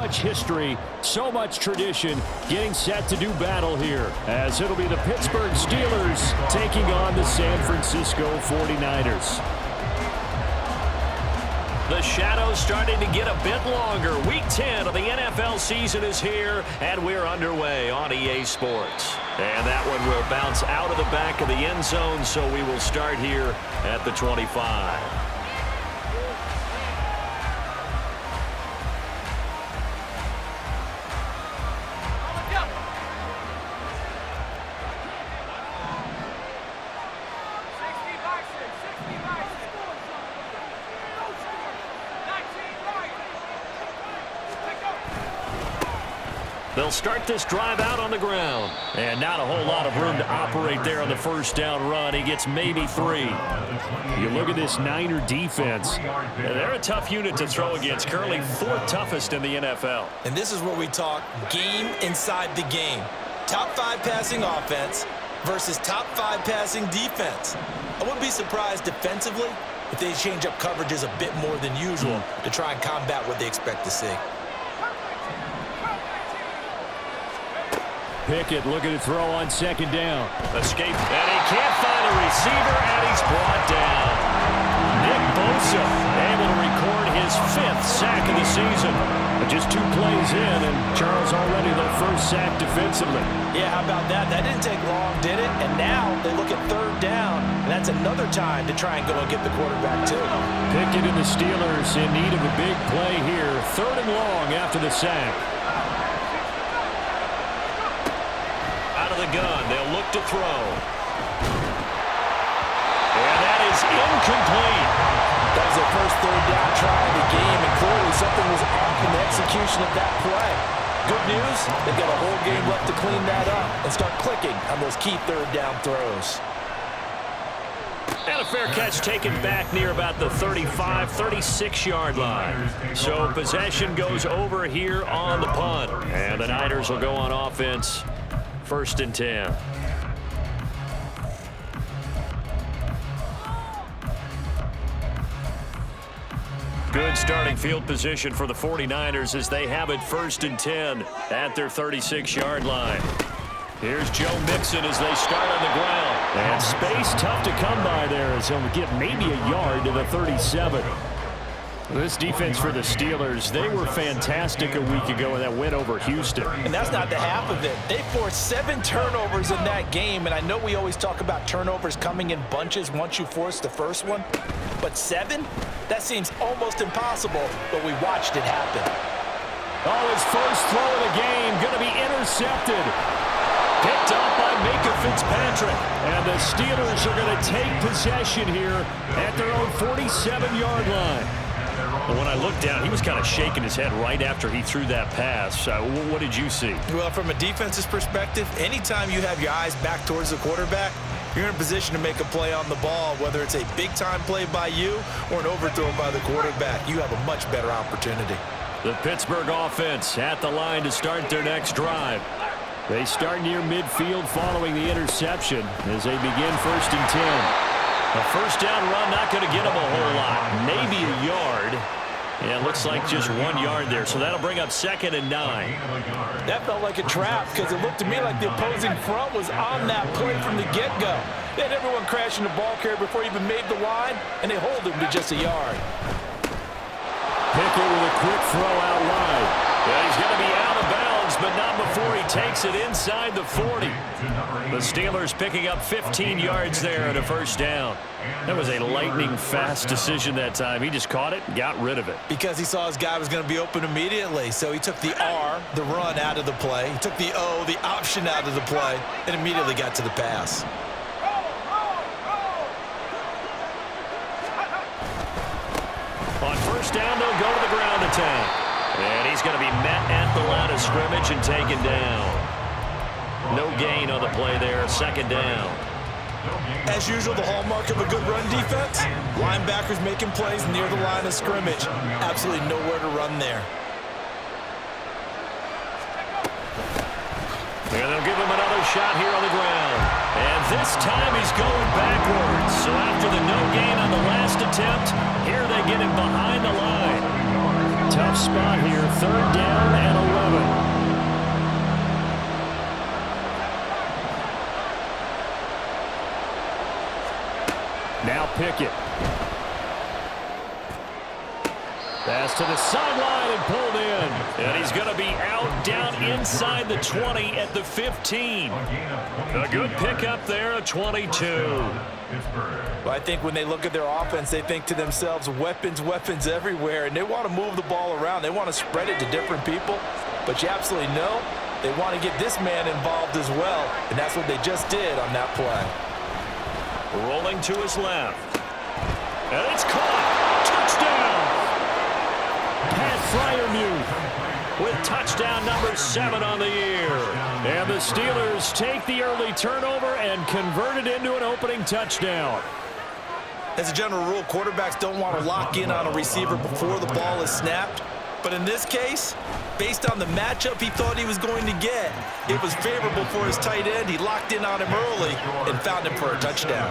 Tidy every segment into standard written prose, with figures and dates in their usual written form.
Much history, so much tradition, getting set to do battle here, as it'll be the Pittsburgh Steelers taking on the San Francisco 49ers. The shadow's starting to get a bit longer. Week 10 of the NFL season is here, and we're underway on EA Sports. And that one will bounce out of the back of the end zone, so we will start here at the 25. They'll start this drive out on the ground. And not a whole lot of room to operate there on the first down run. He gets maybe 3. You look at this Niner defense. They're a tough unit to throw against. Currently 4th toughest in the NFL. And this is where we talk game inside the game. Top 5 passing offense versus top 5 passing defense. I wouldn't be surprised defensively if they change up coverages a bit more than usual to try and combat what they expect to see. Pickett looking to throw on second down. Escape, and he can't find a receiver, and he's brought down. Nick Bosa able to record his 5th sack of the season. Just 2 plays in, and Charles already the first sack defensively. Yeah, how about that? That didn't take long, did it? And now they look at 3rd down, and that's another time to try and go and get the quarterback too. Pickett and the Steelers in need of a big play here. 3rd and long after the sack. The gun. They'll look to throw. And that is incomplete. That was their first 3rd down try of the game, and clearly something was off in the execution of that play. Good news, they've got a whole game left to clean that up and start clicking on those key 3rd down throws. And a fair catch taken back near about the 35, 36-yard line. So possession goes over here on the punt. And the Niners will go on offense. 1st and 10. Good starting field position for the 49ers as they have it 1st and 10 at their 36-yard line. Here's Joe Mixon as they start on the ground. And space tough to come by there as he'll get maybe a yard to the 37. This defense for the Steelers, they were fantastic a week ago in that win over Houston. And that's not the half of it. They forced 7 turnovers in that game, and I know we always talk about turnovers coming in bunches once you force the first one, but 7? That seems almost impossible, but we watched it happen. Oh, his first throw of the game going to be intercepted. Picked up by Micah Fitzpatrick. And the Steelers are going to take possession here at their own 47-yard line. But when I looked down, he was kind of shaking his head right after he threw that pass. What did you see? Well, from a defense's perspective, anytime you have your eyes back towards the quarterback, you're in a position to make a play on the ball, whether it's a big-time play by you or an overthrow by the quarterback. You have a much better opportunity. The Pittsburgh offense at the line to start their next drive. They start near midfield following the interception as they begin 1st and 10. A first down run not going to get them a whole lot. Maybe a yard. Yeah, it looks like just 1 yard there. So that'll bring up 2nd and 9. That felt like a trap because it looked to me like the opposing front was on that play from the get-go. They had everyone crashing the ball carrier before he even made the line, and they hold him to just a yard. Pickett with a quick throw out wide. Yeah, he's going to be out of bounds, but not before he takes it inside the 40. The Steelers picking up 15 yards there at a first down. That was a lightning-fast decision that time. He just caught it and got rid of it. Because he saw his guy was going to be open immediately, so he took the R, the run, out of the play. He took the O, the option, out of the play, and immediately got to the pass. On first down, they'll go to the ground attack. And he's going to be met at the line of scrimmage and taken down. No gain on the play there, 2nd down. As usual, the hallmark of a good run defense, linebackers making plays near the line of scrimmage. Absolutely nowhere to run there. And they'll give him another shot here on the ground. And this time he's going backwards. So after the no gain on the last attempt, here they get him behind the line. Tough tough spot here. 3rd down and 11. Now Pickett. Pass to the sideline and pulled in. And he's going to be out down inside the 20 at the 15. A good pickup there, a 22. Well, I think when they look at their offense, they think to themselves, weapons, weapons everywhere, and they want to move the ball around. They want to spread it to different people, but you absolutely know they want to get this man involved as well, and that's what they just did on that play. Rolling to his left. And it's caught. Touchdown. Pat Fryermuth With touchdown number 7 on the year. And the Steelers take the early turnover and convert it into an opening touchdown. As a general rule, quarterbacks don't want to lock in on a receiver before the ball is snapped. But in this case, based on the matchup he thought he was going to get, it was favorable for his tight end. He locked in on him early and found him for a touchdown.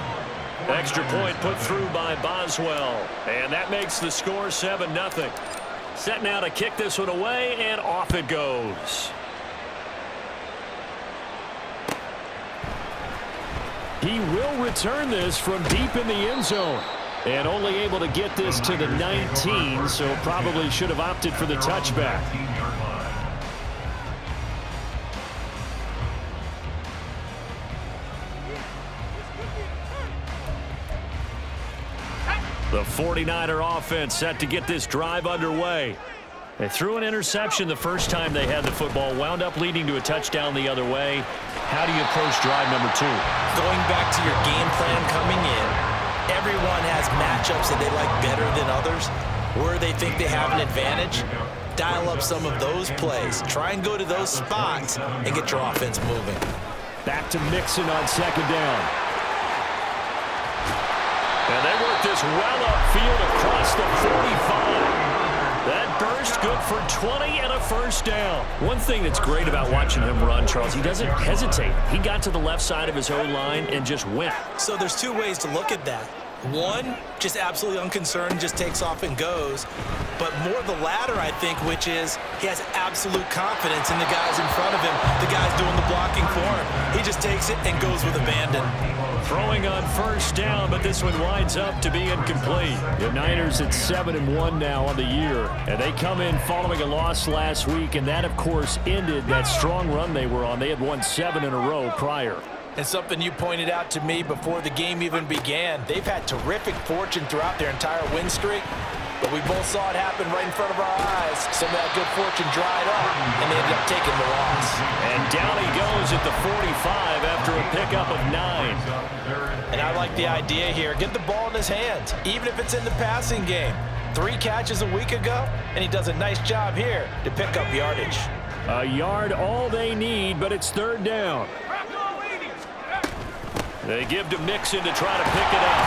Extra point put through by Boswell. And that makes the score 7-0. Set now to kick this one away, and off it goes. He will return this from deep in the end zone. And only able to get this to the 19, so probably should have opted for the touchback. The 49er offense set to get this drive underway. They threw an interception the first time they had the football, wound up leading to a touchdown the other way. How do you approach drive number 2? Going back to your game plan coming in, everyone has matchups that they like better than others, where they think they have an advantage. Dial up some of those plays. Try and go to those spots and get your offense moving. Back to Mixon on 2nd down. And they work this well upfield across the 45. That burst good for 20 and a first down. One thing that's great about watching him run, Charles, he doesn't hesitate. He got to the left side of his O-line and just went. So there's 2 ways to look at that. One, just absolutely unconcerned, just takes off and goes. But more the latter, I think, which is he has absolute confidence in the guys in front of him, the guys doing the blocking for him. He just takes it and goes with abandon. Throwing on first down, but this one winds up to be incomplete. The Niners at 7-1 now on the year, and they come in following a loss last week, and that, of course, ended that strong run they were on. They had won 7 in a row prior. And something you pointed out to me before the game even began, they've had terrific fortune throughout their entire win streak, but we both saw it happen right in front of our eyes. Some of that good fortune dried up, and they ended up taking the loss. And down he goes at the 45 after a pickup of 9. And I like the idea here. Get the ball in his hands, even if it's in the passing game. 3 catches a week ago, and he does a nice job here to pick up yardage. A yard all they need, but it's 3rd down. They give to Mixon to try to pick it up.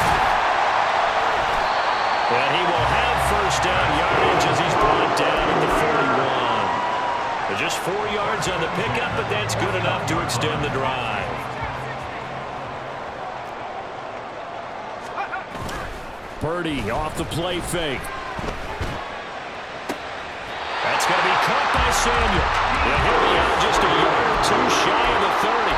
And he will have first down yardage as he's brought down at the 41. Just 4 yards on the pickup, but that's good enough to extend the drive. Purdy off the play fake. That's going to be caught by Samuel. And he'll be out just a yard or 2 shy of the 30.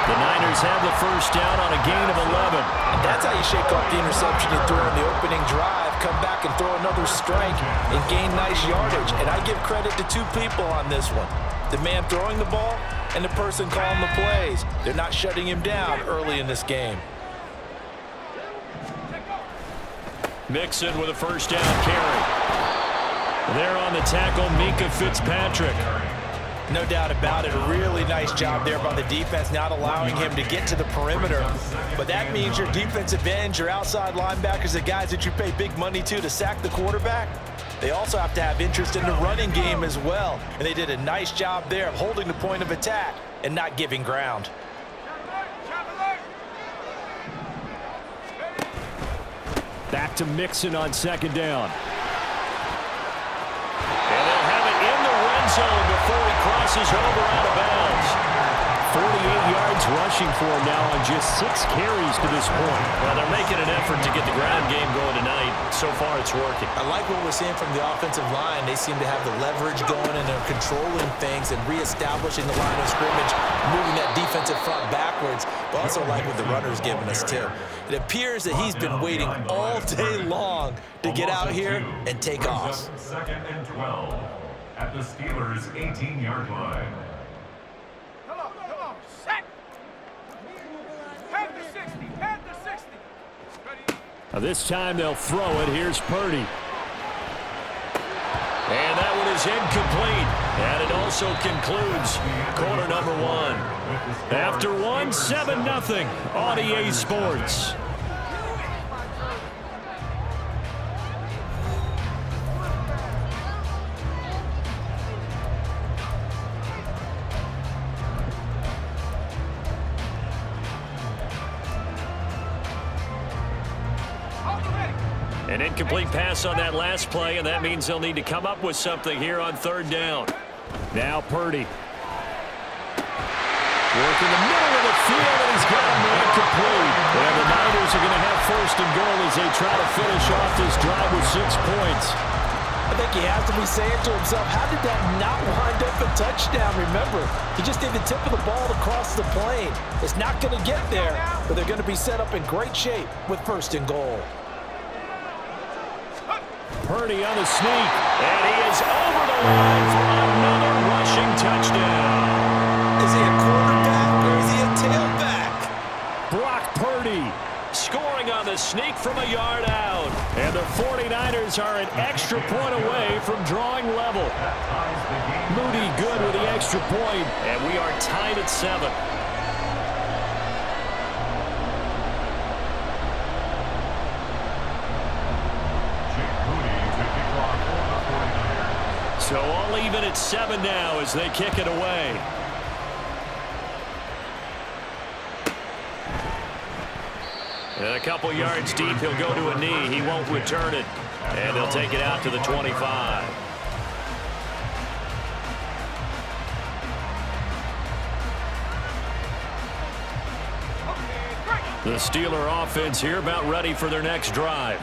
The Niners have the first down on a gain of 11. And that's how you shake off the interception you threw on the opening drive, come back and throw another strike and gain nice yardage. And I give credit to 2 people on this one. The man throwing the ball and the person calling the plays. They're not shutting him down early in this game. Mixon with a first down carry. There on the tackle, Minkah Fitzpatrick. No doubt about it. A really nice job there by the defense, not allowing him to get to the perimeter. But that means your defensive ends, your outside linebackers, the guys that you pay big money to sack the quarterback, they also have to have interest in the running game as well. And they did a nice job there of holding the point of attack and not giving ground. Back to Mixon on 2nd down. And they'll have it in the red zone before he crosses over out of bounds. 48 yards rushing for him now on just 6 carries to this point. Well, they're making an effort to get the ground game going tonight. So far, it's working. I like what we're seeing from the offensive line. They seem to have the leverage going, and they're controlling things and reestablishing the line of scrimmage, moving that defensive front backwards, but also like what the runner's giving us, too. It appears that he's been waiting all day long to get out here and take off. 2nd and 12 at the Steelers' 18-yard line. Come on, set. Head to 60, head to 60. Ready? Now this time they'll throw it. Here's Purdy. And that one is incomplete. And it also concludes quarter number 1. After 1, 7-0 on EA Sports. An incomplete pass on that last play, and that means they'll need to come up with something here on 3rd down. Now Purdy. Working the middle of the field, and he's got a man complete. And the Niners are going to have 1st and goal as they try to finish off this drive with 6 points. I think he has to be saying to himself, how did that not wind up a touchdown? Remember, he just did the tip of the ball across the plane. It's not going to get there, but they're going to be set up in great shape with 1st and goal. Purdy on the sneak. And he is over the line for another rushing touchdown. Is he a quarterback or is he a tailback? Brock Purdy Scoring on the sneak from a yard out. And the 49ers are an extra point away from drawing level. Moody good with the extra point. And we are tied at 7. So all even at 7 now as they kick it away. And a couple yards deep, he'll go to a knee. He won't return it. And they'll take it out to the 25. The Steeler offense here about ready for their next drive.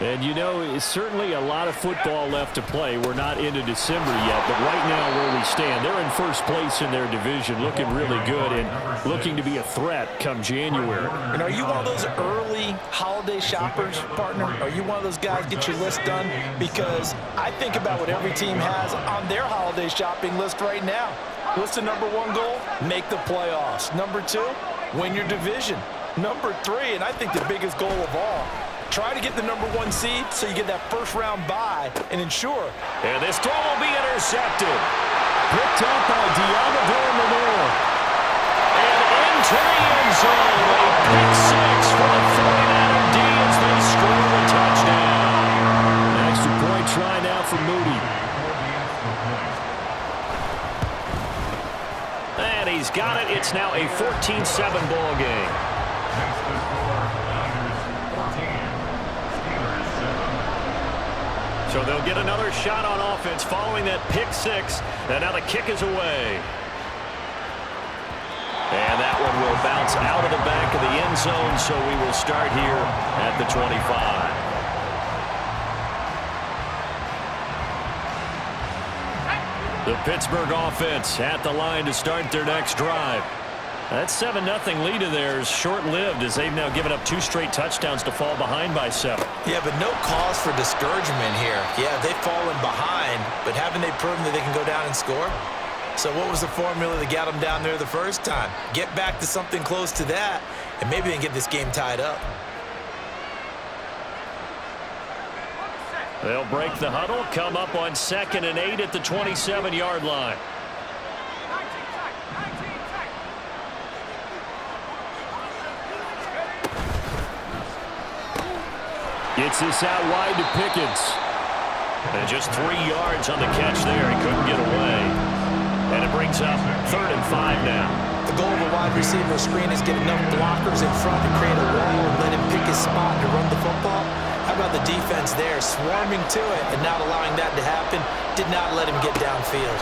And you know, it's certainly a lot of football left to play. We're not into December yet, but right now where we stand, they're in 1st place in their division, looking really good and looking to be a threat come January. And are you one of those early holiday shoppers, partner? Are you one of those guys get your list done? Because I think about what every team has on their holiday shopping list right now. What's the number 1 goal? Make the playoffs. Number 2, win your division. Number 3, and I think the biggest goal of all, try to get the number 1 seed so you get that 1st round bye and ensure. And this throw will be intercepted. Picked up by Diablo Lenore. And into the end zone. A pick 6 for the 49er D as they score the touchdown. An extra point try now for Moody. And he's got it. It's now a 14-7 ball game. So they'll get another shot on offense following that pick 6. And now the kick is away. And that one will bounce out of the back of the end zone, so we will start here at the 25. The Pittsburgh offense at the line to start their next drive. That 7-0 lead of theirs short-lived as they've now given up 2 straight touchdowns to fall behind by 7. Yeah, but no cause for discouragement here. Yeah, they've fallen behind, but haven't they proven that they can go down and score? So what was the formula that got them down there the first time? Get back to something close to that, and maybe they can get this game tied up. They'll break the huddle, come up on 2nd and 8 at the 27-yard line. Gets this out wide to Pickens. And just 3 yards on the catch there. He couldn't get away. And it brings up 3rd and 5 now. The goal of a wide receiver screen is get enough blockers in front to create a wall and let him pick his spot to run the football. How about the defense there, swarming to it and not allowing that to happen? Did not let him get downfield.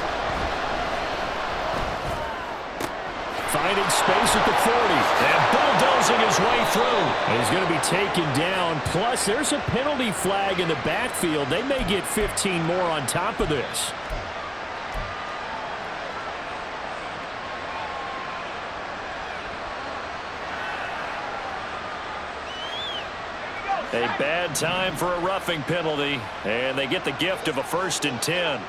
Finding space at the 40. And bulldozing his way through. He's going to be taken down. Plus, there's a penalty flag in the backfield. They may get 15 more on top of this. A bad time for a roughing penalty, and they get the gift of a 1st and 10. 19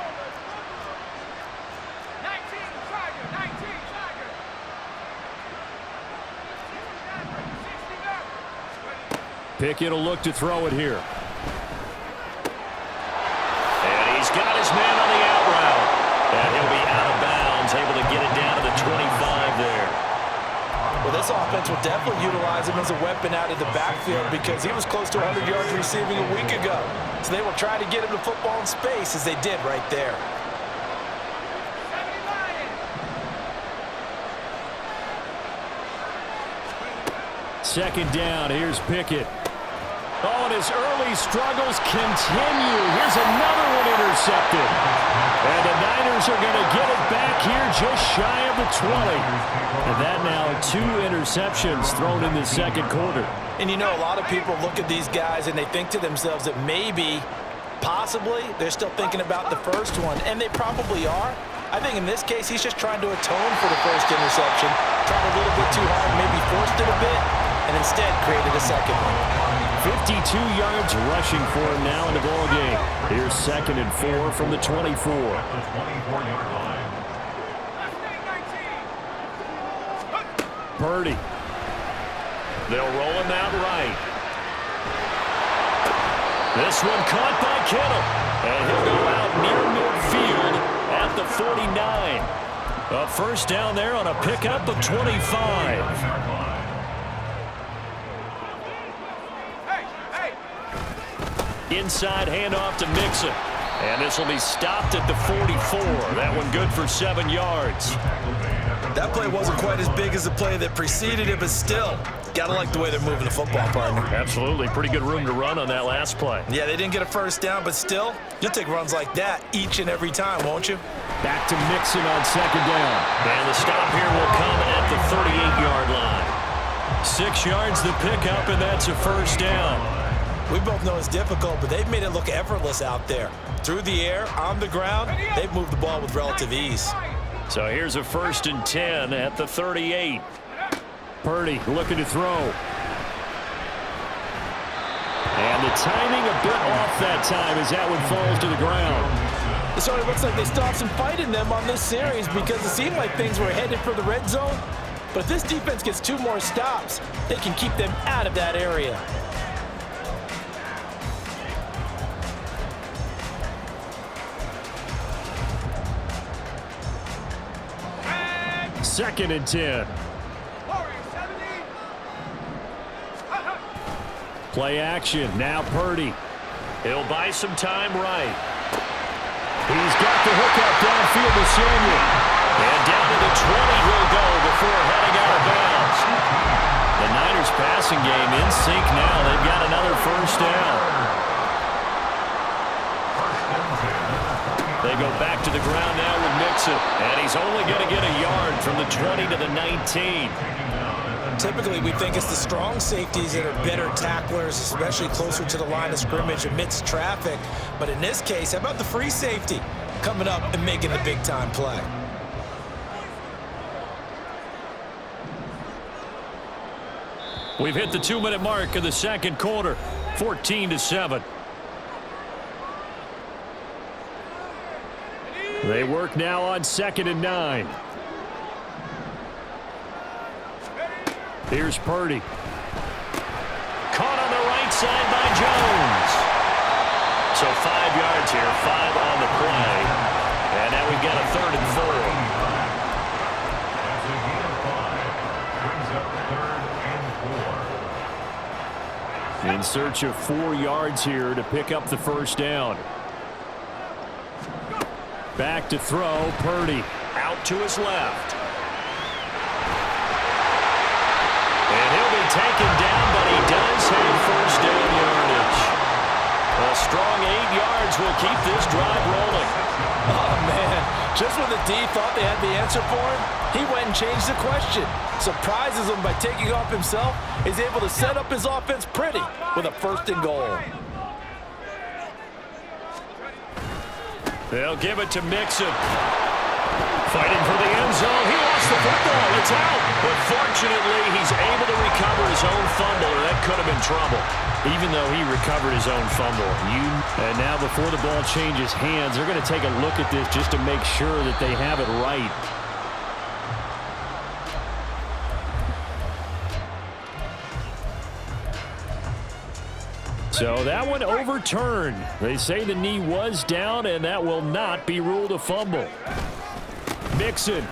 Tiger, 19 Tiger. Pickett will look to throw it here. And he's got his man on the out route. And he'll be out of bounds, able to get it down to the 25 there. Well, this offense will definitely utilize him as a weapon out of the backfield because he was close to 100 yards receiving a week ago. So they will try to get him the football in space as they did right there. 2nd down. Here's Pickett. Oh, and his early struggles continue. Here's another one intercepted. And the Niners are going to get it back here just shy of the 20. And that now 2 interceptions thrown in the 2nd quarter. And you know, a lot of people look at these guys and they think to themselves that maybe, possibly, they're still thinking about the first one. And they probably are. I think in this case, he's just trying to atone for the first interception. Tried a little bit too hard, maybe forced it a bit, and instead created a second one. 52 yards rushing for him now in the ball game. Here's 2nd and 4 from the 24. The 24-yard line. Purdy. They'll roll him out right. This one caught by Kittle. And he'll go out near midfield at the 49. A 1st down there on a pickup of 25. Inside handoff to Mixon. And this will be stopped at the 44. That one good for 7 yards. That play wasn't quite as big as the play that preceded it, but still, gotta like the way they're moving the football, partner. Absolutely. Pretty good room to run on that last play. Yeah, they didn't get a 1st down, but still, you'll take runs like that each and every time, won't you? Back to Mixon on 2nd down. And the stop here will come at the 38-yard line. 6 yards the pickup, and that's a 1st down. We both know it's difficult, but they've made it look effortless out there. Through the air, on the ground, they've moved the ball with relative ease. So here's a 1st and 10 at the 38. Purdy looking to throw. And the timing a bit off that time as that one falls to the ground. It sort of looks like they still have some fight in them on this series because it seemed like things were headed for the red zone. But if this defense gets 2 more stops, they can keep them out of that area. Second and 10. Play action. Now Purdy. He'll buy some time right. He's got the hook out downfield to Samuel. And down to the 20 he'll go before heading out of bounds. The Niners passing game in sync now. They've got another 1st down. They go back to the ground now with Mixon. And he's only going to get a yard from the 20 to the 19. Typically, we think it's the strong safeties that are better tacklers, especially closer to the line of scrimmage amidst traffic. But in this case, how about the free safety coming up and making the big-time play? We've hit the 2-minute mark of the 2nd quarter. 14-7. They work now on 2nd and 9. Here's Purdy. Caught on the right side by Jones. So 5 yards here, 5 on the play. And now we've got a 3rd and 4. That's a gain of 5. Brings up 3rd and 4. In search of 4 yards here to pick up the 1st down. Back to throw, Purdy. Out to his left. And he'll be taken down, but he does have 1st down yardage. A strong 8 yards will keep this drive rolling. Oh, man. Just when the D thought they had the answer for him, he He went and changed the question. Surprises him by taking off himself. He's able to set up his offense pretty with a 1st and goal. They'll give it to Mixon. Fighting for the end zone. He lost the football. It's out. But fortunately, he's able to recover his own fumble, or that could have been trouble. Even though he recovered his own fumble. And now before the ball changes hands, they're going to take a look at this just to make sure that they have it right. So that one overturned. They say the knee was down, and that will not be ruled a fumble. Mixon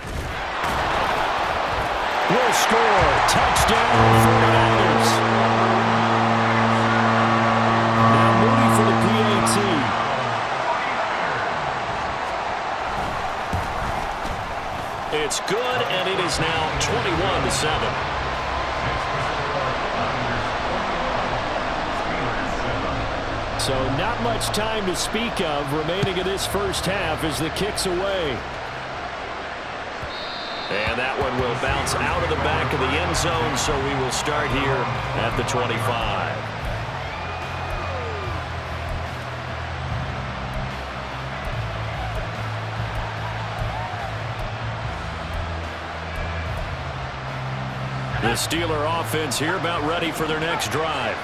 will score. Touchdown, 49ers. Now Moody for the PAT. It's good, and it is now 21-7. So not much time to speak of remaining in this first half as the kick's away. And that one will bounce out of the back of the end zone, so we will start here at the 25. The Steeler offense here about ready for their next drive.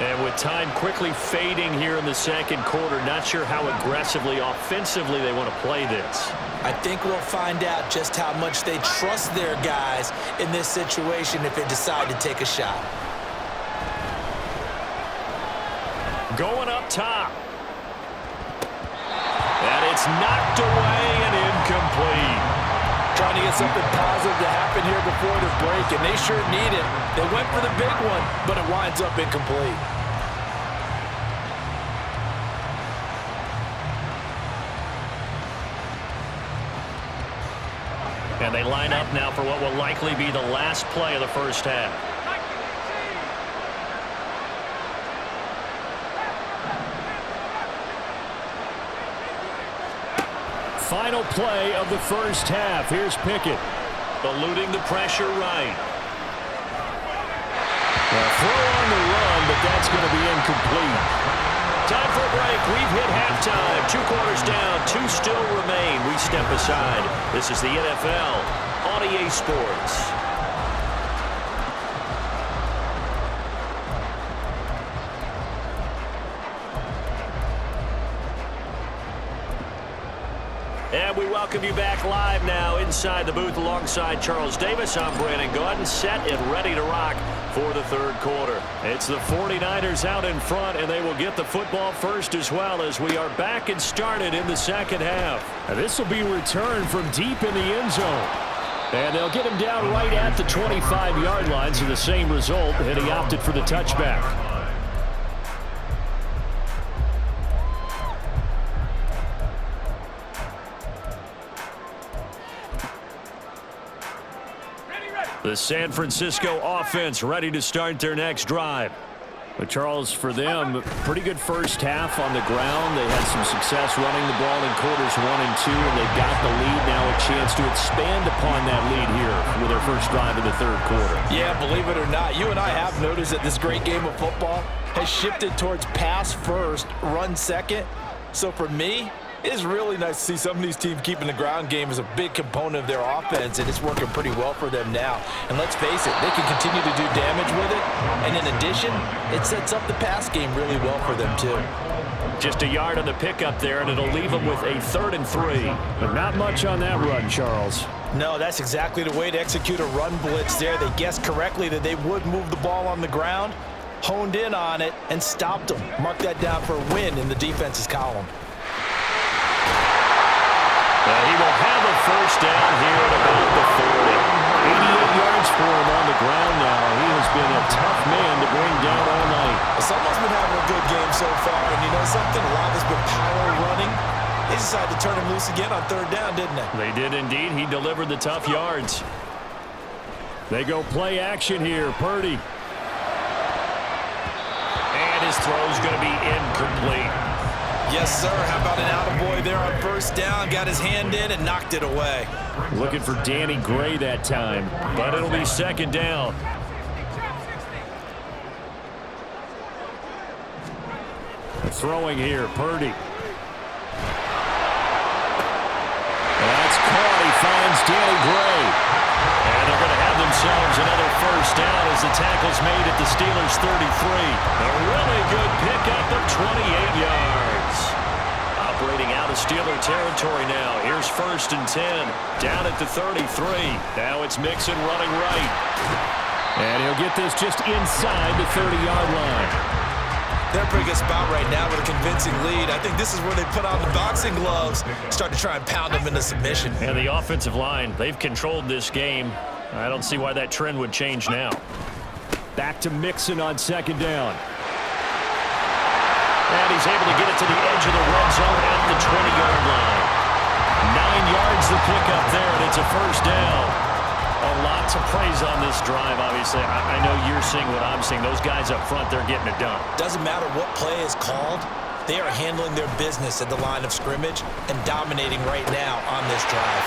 And with time quickly fading here in the second quarter, not sure how aggressively, offensively they want to play this. I think we'll find out just how much they trust their guys in this situation if they decide to take a shot. Going up top. And it's knocked away and incomplete. Trying to get something positive to happen here before the break, and they sure need it. They went for the big one, but it winds up incomplete. And they line up now for what will likely be the last play of the first half. Final play of the first half. Here's Pickett. Eluding the pressure right. Throw on the run, but that's going to be incomplete. Time for a break. We've hit halftime. 2 quarters down. 2 still remain. We step aside. This is the NFL on EA Sports. And we welcome you back live now inside the booth alongside Charles Davis. I'm Brandon Gaudin, set and ready to rock for the third quarter. It's the 49ers out in front, and they will get the football first as well as we are back and started in the second half. Now, this will be returned from deep in the end zone. And they'll get him down right at the 25-yard line, so the same result, and he opted for the touchback. The San Francisco offense ready to start their next drive. But Charles, for them, pretty good first half on the ground. They had some success running the ball in quarters 1 and 2, and they got the lead. Now a chance to expand upon that lead here with their first drive of the third quarter. Yeah, believe it or not, you and I have noticed that this great game of football has shifted towards pass first, run second. So for me, it is really nice to see some of these teams keeping the ground game as a big component of their offense, and it's working pretty well for them now. And let's face it, they can continue to do damage with it. And in addition, it sets up the pass game really well for them too. Just a yard on the pickup there, and it'll leave them with a 3rd and 3. But not much on that run, Charles. No, that's exactly the way to execute a run blitz there. They guessed correctly that they would move the ball on the ground, honed in on it, and stopped them. Mark that down for a win in the defense's column. He will have a first down here at about the 40. 88 yards for him on the ground now. He has been a tough man to bring down all night. Someone's been having a good game so far, and you know something? A lot has been power running. They decided to turn him loose again on 3rd down, didn't they? They did indeed. He delivered the tough yards. They go play action here. Purdy. And his throw is going to be incomplete. Yes, sir. How about an attaboy there on first down? Got his hand in and knocked it away. Looking for Danny Gray that time, but it'll be second down. Throwing here, Purdy. That's caught. He finds Danny Gray. And they're going to have themselves another first down as the tackle's made at the Steelers' 33. A really good pickup of 28 yards. Operating out of Steeler territory now. Here's first and 10. Down at the 33. Now it's Mixon running right. And he'll get this just inside the 30-yard line. They're in a pretty good spot right now with a convincing lead. I think this is where they put on the boxing gloves, start to try and pound them into submission. And the offensive line, they've controlled this game. I don't see why that trend would change now. Back to Mixon on second down. And he's able to get it to the edge of the red zone at the 20-yard line. 9 yards the pickup there, and it's a first down. A lot to praise on this drive, obviously. I know you're seeing what I'm seeing. Those guys up front, they're getting it done. Doesn't matter what play is called. They are handling their business at the line of scrimmage and dominating right now on this drive.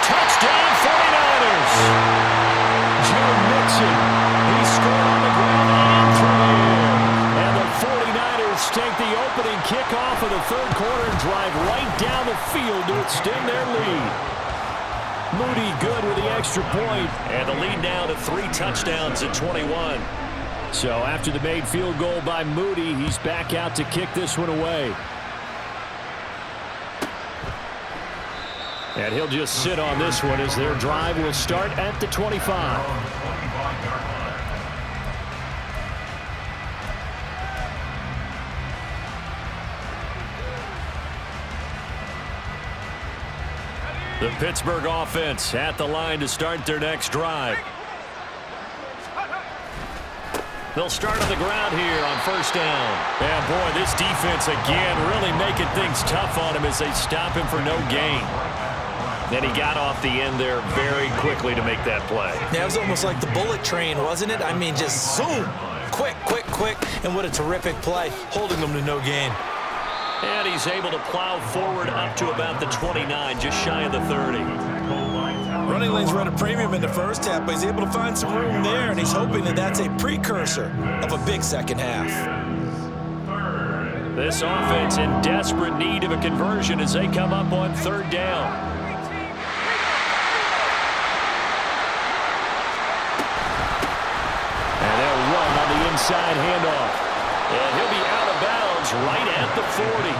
Touchdown, 49ers! Joe Mixon, he scored on the ground and through the air. And the 49ers take the opening kickoff of the third quarter and drive right down the field to extend their lead. Moody good with the extra point. And the lead now to 3 touchdowns at 21. So after the made field goal by Moody, he's back out to kick this one away. And he'll just sit on this one as their drive will start at the 25. The Pittsburgh offense at the line to start their next drive. They'll start on the ground here on first down. And boy, this defense again really making things tough on him as they stop him for no gain. Then he got off the end there very quickly to make that play. Yeah, it was almost like the bullet train, wasn't it? I mean, just zoom. Quick, quick, quick. And what a terrific play, holding them to no gain. And he's able to plow forward up to about the 29, just shy of the 30. Running lanes were at a premium in the first half, but he's able to find some room there, and he's hoping that that's a precursor of a big second half. This offense in desperate need of a conversion as they come up on third down. And they'll run on the inside handoff. And he'll be out of bounds right at the 40.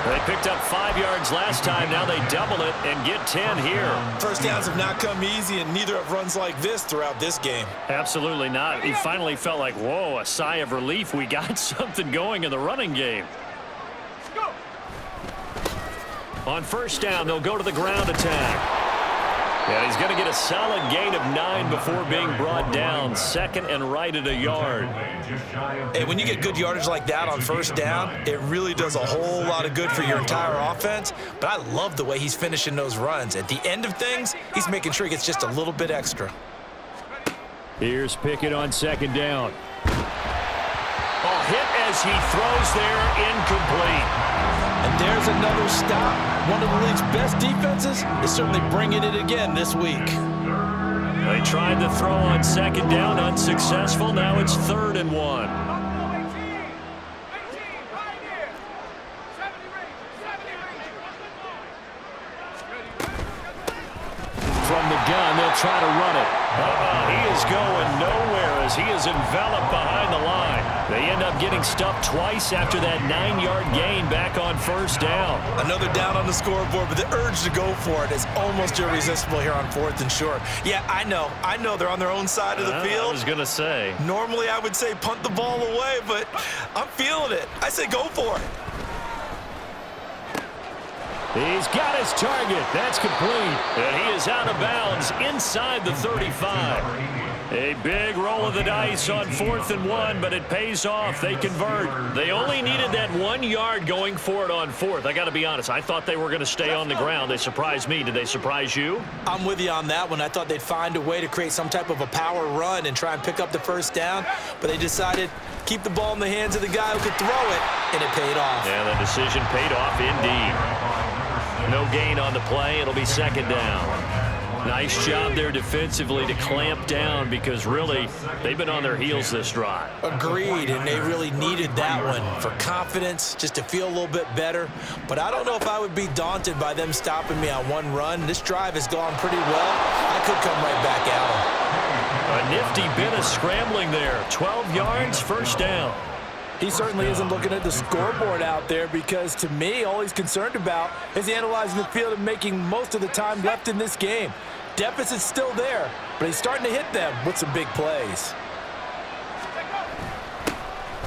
They picked up 5 yards last time. Now they double it and get 10 here. First downs have not come easy, and neither have runs like this throughout this game. Absolutely not. He finally felt like, whoa, a sigh of relief. We got something going in the running game. On first down, they'll go to the ground attack. Yeah, he's going to get a solid gain of 9 before being brought down. Second and right at a yard. Hey, when you get good yardage like that on first down, it really does a whole lot of good for your entire offense. But I love the way he's finishing those runs. At the end of things, he's making sure he gets just a little bit extra. Here's Pickett on second down. A hit as he throws there, incomplete. And there's another stop. One of the league's best defenses is certainly bringing it again this week. They tried to throw on second down, unsuccessful. Now it's 3rd and 1. From the gun, they'll try to run it. He is going nowhere as he is enveloped behind the line. They end up getting stuffed twice after that 9-yard gain back on first down. Another down on the scoreboard, but the urge to go for it is almost irresistible here on 4th and short. Yeah, I know they're on their own side of the field. I was going to say. Normally I would say punt the ball away, but I'm feeling it. I say go for it. He's got his target. That's complete. And he is out of bounds inside the 35. A big roll of the dice on 4th and 1, but it pays off. They convert. They only needed that 1 yard going for it on 4th. I got to be honest. I thought they were going to stay on the ground. They surprised me. Did they surprise you? I'm with you on that one. I thought they'd find a way to create some type of a power run and try and pick up the first down, but they decided keep the ball in the hands of the guy who could throw it, and it paid off. Yeah, the decision paid off indeed. No gain on the play. It'll be 2nd down. Nice job there defensively to clamp down because really they've been on their heels this drive. Agreed, and they really needed that one for confidence, just to feel a little bit better. But I don't know if I would be daunted by them stopping me on one run. This drive has gone pretty well. I could come right back at them. A nifty bit of scrambling there. 12 yards, 1st down. He certainly isn't looking at the scoreboard out there because, to me, all he's concerned about is analyzing the field and making most of the time left in this game. Deficit's still there, but he's starting to hit them with some big plays.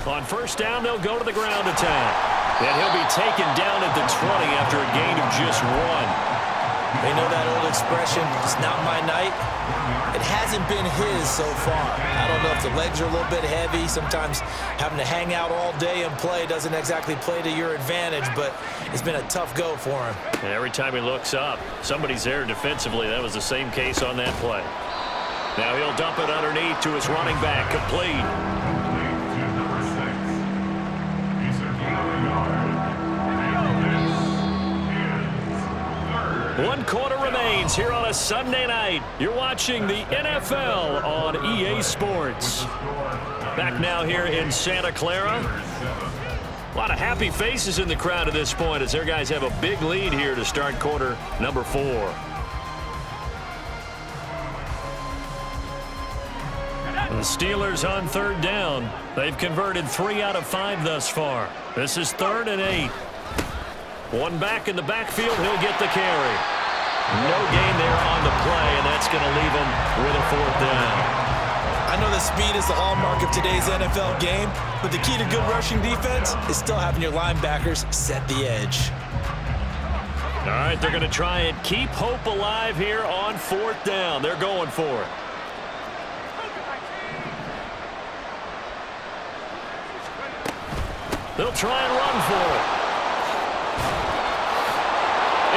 On 1st down, they'll go to the ground attack. And he'll be taken down at the 20 after a gain of just 1. They know that old expression, it's not my night. It hasn't been his so far. I don't know if the legs are a little bit heavy. Sometimes having to hang out all day and play doesn't exactly play to your advantage, but it's been a tough go for him. And every time he looks up, somebody's there defensively. That was the same case on that play. Now he'll dump it underneath to his running back. Complete. One quarter remains here on a Sunday night. You're watching the NFL on EA Sports. Back now here in Santa Clara. A lot of happy faces in the crowd at this point as their guys have a big lead here to start quarter number 4. The Steelers on 3rd down. They've converted 3 out of 5 thus far. This is 3rd and 8. One back in the backfield, he'll get the carry. No gain there on the play, and that's going to leave him with a 4th down. I know that speed is the hallmark of today's NFL game, but the key to good rushing defense is still having your linebackers set the edge. All right, they're going to try and keep hope alive here on 4th down. They're going for it. They'll try and run for it.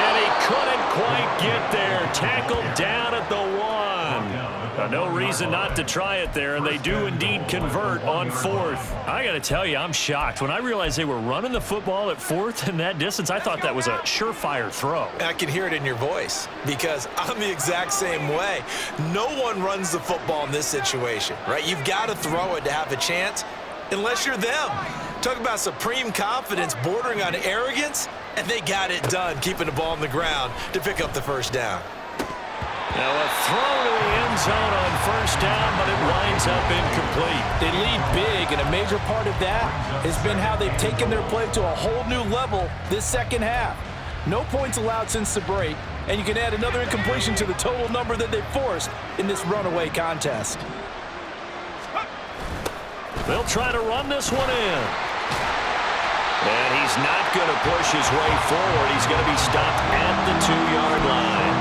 And he couldn't quite get there. Tackled down at the 1. No reason not to try it there, and they do indeed convert on 4th. I got to tell you, I'm shocked. When I realized they were running the football at 4th in that distance, I thought that was a surefire throw. I can hear it in your voice because I'm the exact same way. No one runs the football in this situation, right? You've got to throw it to have a chance unless you're them. Talk about supreme confidence bordering on arrogance, and they got it done, keeping the ball on the ground to pick up the 1st down. Now a throw to the end zone on 1st down, but it winds up incomplete. They lead big, and a major part of that has been how they've taken their play to a whole new level this 2nd half. No points allowed since the break, and you can add another incompletion to the total number that they forced in this runaway contest. They'll try to run this one in. And he's not going to push his way forward. He's going to be stopped at the 2-yard line.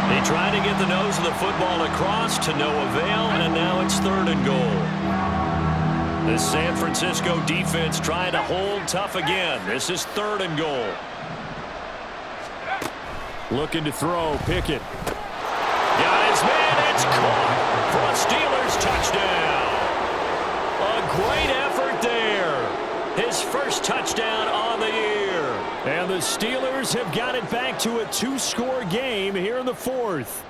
They try to get the nose of the football across to no avail, and now it's 3rd and goal. The San Francisco defense trying to hold tough again. This is 3rd and goal. Looking to throw. Pickett. Got his man. It's caught for a Steelers touchdown. A great effort there. His first touchdown on the year. And the Steelers have got it back to a 2-score game here in the 4th.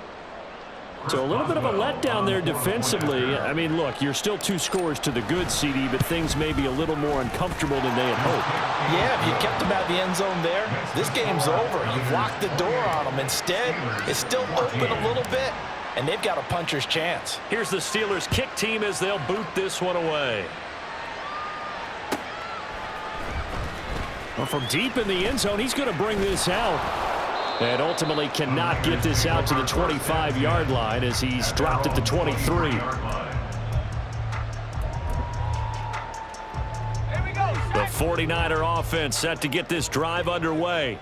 So a little bit of a letdown there defensively. I mean, look, you're still 2 scores to the good, CD, but things may be a little more uncomfortable than they had hoped. Yeah, if you kept them out of the end zone there, this game's over. You've locked the door on them. Instead, it's still open a little bit, and they've got a puncher's chance. Here's the Steelers kick team as they'll boot this one away. Well, from deep in the end zone, he's going to bring this out. And ultimately cannot get this out to the 25-yard line as he's dropped at the 23. The 49er offense set to get this drive underway.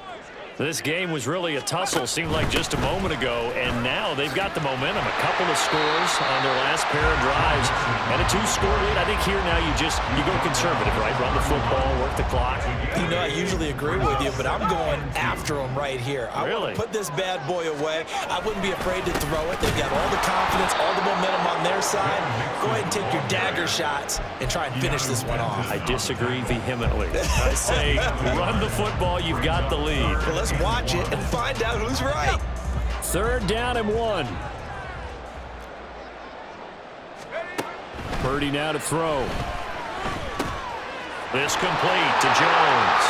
This game was really a tussle, seemed like just a moment ago, and now they've got the momentum. A couple of scores on their last pair of drives, and a 2-score lead. I think here now you go conservative, right? Run the football, work the clock. You know, I usually agree with you, but I'm going after them right here. I want to put this bad boy away. I wouldn't be afraid to throw it. They've got all the confidence, all the momentum on their side. Go ahead and take your dagger shots and try and finish this one off. I disagree vehemently. I say run the football. You've got the lead. Well, let's watch it and find out who's right. 3rd down and 1. Purdy now to throw. This complete to Jones.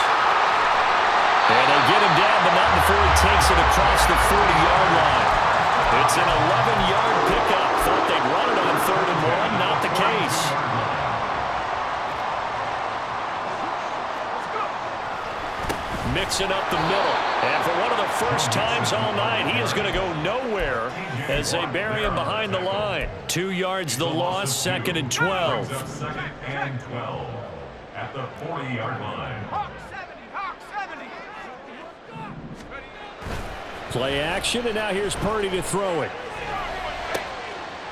And they get him down, but not before he takes it across the 40-yard line. It's an 11-yard pickup. Thought they'd run it on 3rd and 1. Not the case. Mixing up the middle. And for one of the first times all night, he is going to go nowhere as they bury him behind the line. 2 yards the loss, 2nd and 12. 2nd and 12 at the 40-yard line. Hawk 70, Hawk 70. Play action, and now here's Purdy to throw it.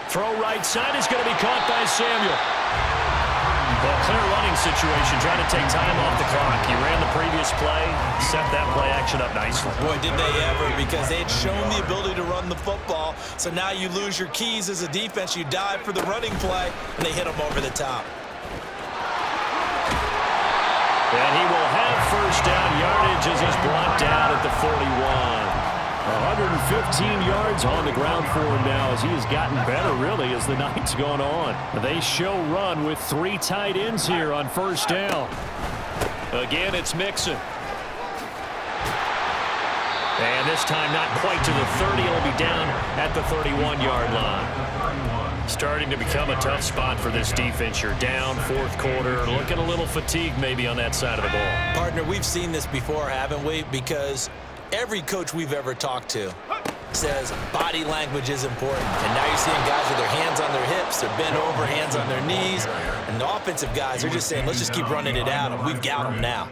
Throw right side is going to be caught by Samuel. Well, clear running situation, trying to take time off the clock. He ran the previous play, set that play action up nicely. Boy, did they ever, because they had shown the ability to run the football. So now you lose your keys as a defense. You dive for the running play, and they hit them over the top. And he will have first down yardage as he's brought down at the 41. 115 yards on the ground for him now as he has gotten better, really, as the night's gone on. They show run with 3 tight ends here on 1st down. Again, it's Mixon. And this time not quite to the 30. It'll be down at the 31-yard line. Starting to become a tough spot for this defense. You're down 4th quarter, looking a little fatigued maybe on that side of the ball. Partner, we've seen this before, haven't we? Because every coach we've ever talked to says body language is important. And now you're seeing guys with their hands on their hips, they're bent over, hands on their knees. And the offensive guys are just saying, let's just keep running it at them. We've got them now.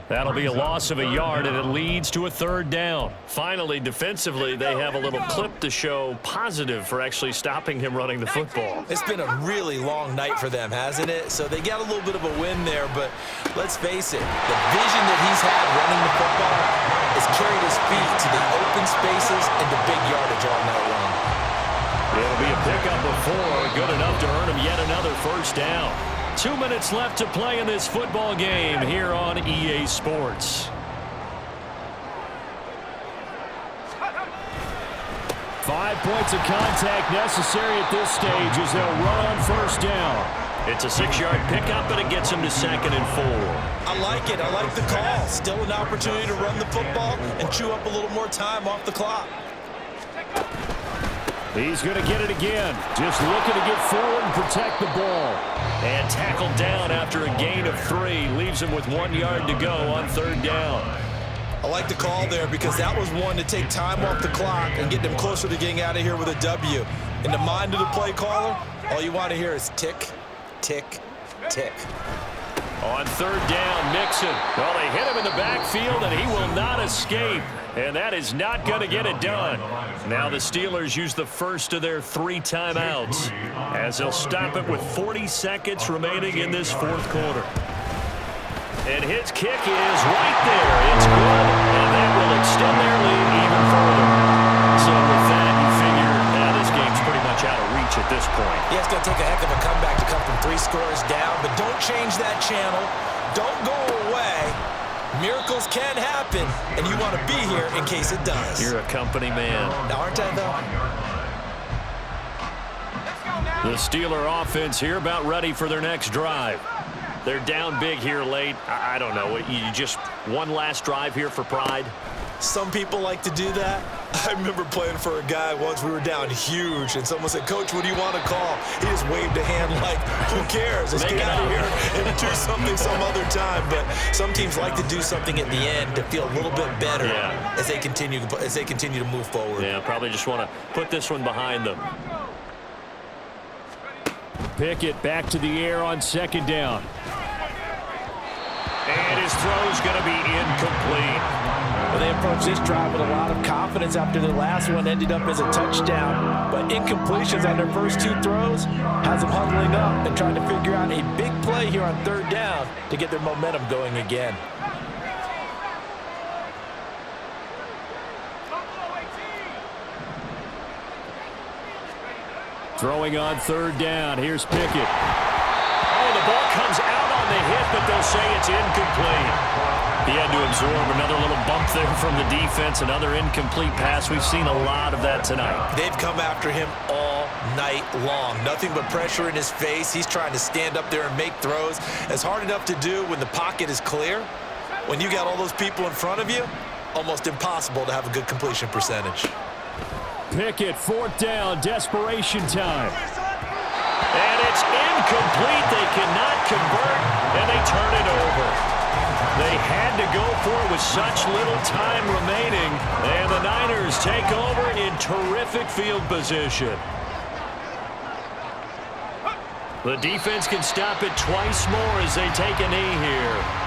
That'll be a loss of a yard, and it leads to a 3rd down. Finally, defensively, they have a little clip to show positive for actually stopping him running the football. It's been a really long night for them, hasn't it? So they got a little bit of a win there, but let's face it, the vision that he's had running the football has carried his feet to the open spaces and the big yardage all night long. It'll be a pickup of 4, good enough to earn him yet another first down. 2 minutes left to play in this football game here on EA Sports. 5 points of contact necessary at this stage as they'll run on 1st down. It's a 6-yard pickup, but it gets him to 2nd and 4. I like it. I like the call. Still an opportunity to run the football and chew up a little more time off the clock. He's going to get it again. Just looking to get forward and protect the ball. And tackled down after a gain of 3. Leaves him with 1 yard to go on 3rd down. I like the call there because that was one to take time off the clock and get them closer to getting out of here with a W. In the mind of the play caller, all you want to hear is tick, tick, tick. On 3rd down, Mixon. Well, they hit him in the backfield, and he will not escape. And that is not going to get it done. Now the Steelers use the first of their 3 timeouts as they'll stop it with 40 seconds remaining in this 4th quarter. And his kick is right there. It's good, and that will extend their lead even further. So with that, you figure this game's pretty much out of reach at this point. Yeah, it's going to take a heck of a comeback to come from 3 scores down, but don't change that channel. Don't go away. Miracles can happen, and you want to be here in case it does. You're a company man. Now, aren't I, though? The Steeler offense here about ready for their next drive. They're down big here late. I don't know. You just one last drive here for pride? Some people like to do that. I remember playing for a guy once. We were down huge, and someone said, "Coach, what do you want to call?" He just waved a hand like, who cares? Let's get out of here and do something some other time. But some teams like to do something at the end to feel a little bit better as they continue to move forward. Yeah, probably just want to put this one behind them. Pickett back to the air on 2nd down. And his throw's going to be incomplete. Well, they approached this drive with a lot of confidence after their last one ended up as a touchdown. But incompletions on their first 2 throws has them huddling up and trying to figure out a big play here on 3rd down to get their momentum going again. Throwing on 3rd down. Here's Pickett. Oh, the ball comes out on the hit, but they'll say it's incomplete. He had to absorb another little bump there from the defense, another incomplete pass. We've seen a lot of that tonight. They've come after him all night long. Nothing but pressure in his face. He's trying to stand up there and make throws. It's hard enough to do when the pocket is clear. When you got all those people in front of you, almost impossible to have a good completion percentage. Pickett, 4th down, desperation time. And it's incomplete. They cannot convert, and they turn it over. They had to go for it with such little time remaining, and the Niners take over in terrific field position. The defense can stop it twice more as they take a knee here.